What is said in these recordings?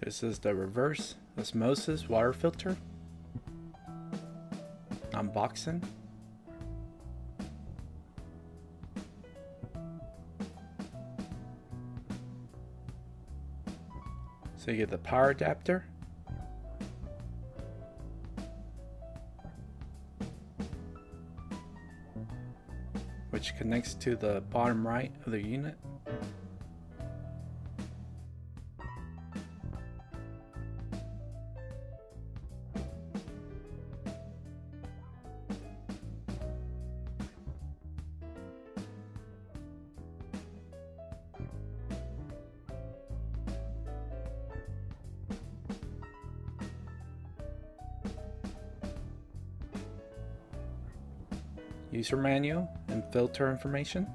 This is the reverse osmosis water filter unboxing. So you get the power adapter, which connects to the bottom right of the unit. User manual and filter information.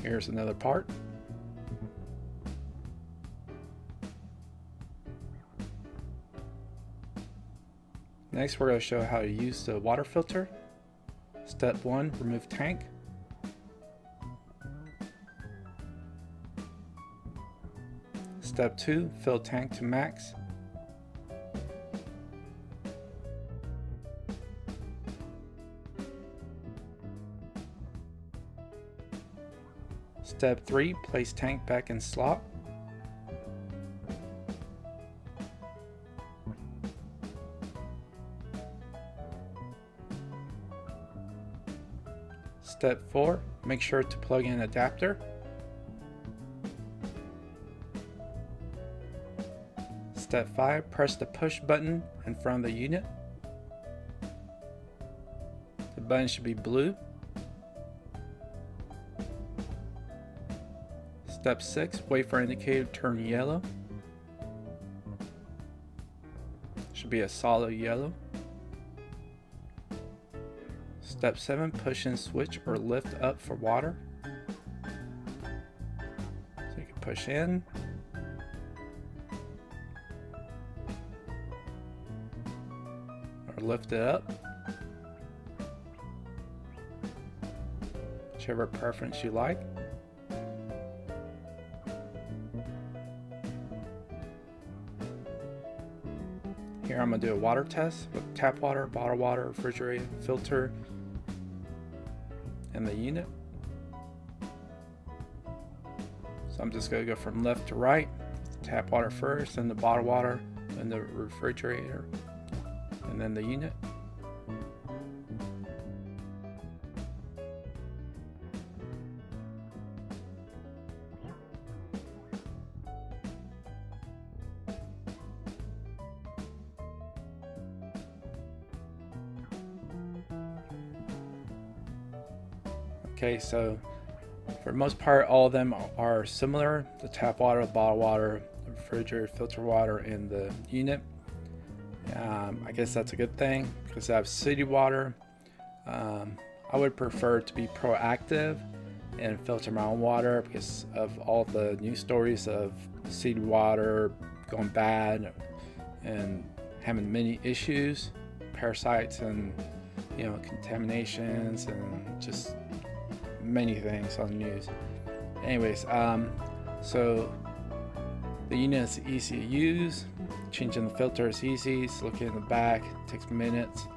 Here's another part. Next, we're going to show how to use the water filter. Step 1, remove tank. Step 2, fill tank to max. Step 3, place tank back in slot. Step 4, make sure to plug in adapter. Step 5, press the push button in front of the unit. The button should be blue. Step 6, wait for indicator to turn yellow. Should be a solid yellow. Step 7, push in switch or lift up for water. So you can push in. Or lift it up. Whichever preference you like. Here I'm going to do a water test with tap water, bottled water, refrigerator, filter, and the unit. So I'm just going to go from left to right. Tap water first, then the bottled water, then the refrigerator, and then the unit. Okay, so For the most part, all of them are similar: the tap water, the bottled water, the refrigerator filter water, and the unit. I guess that's a good thing because I have city water. I would prefer to be proactive and filter my own water because of all the news stories of city water going bad and having many issues, parasites, and contaminations, and just many things on the news. Anyways, so the unit is easy to use. Changing the filter is easy. It's looking in the back, it takes minutes.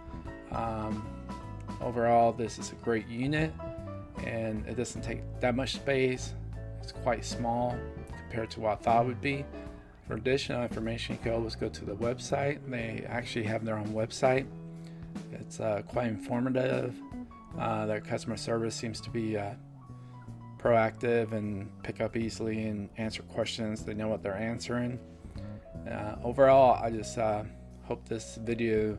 Overall, this is a great unit, and it doesn't take that much space. It's quite small compared to what I thought it would be. For additional information, you can always go to the website. They actually have their own website. It's quite informative. Their customer service seems to be proactive and pick up easily and answer questions. They know what they're answering. Overall, I just hope this video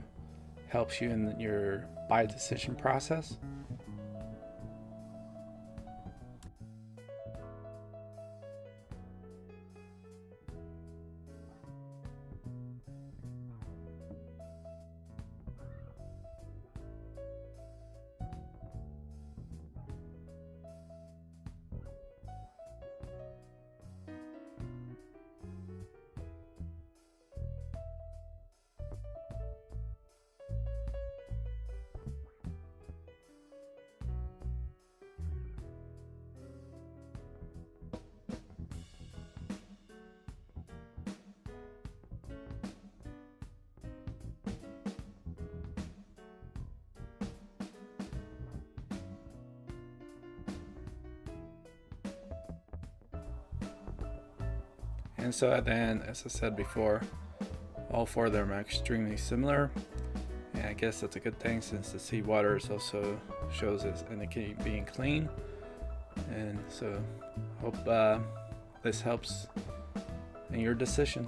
helps you in your buy decision process. And so then, as I said before, all four of them are extremely similar, and I guess that's a good thing since the seawater also shows as indicating being clean. And so hope this helps in your decision.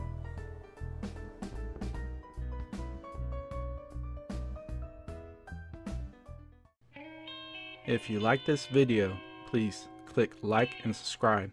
If you like this video, please click like and subscribe.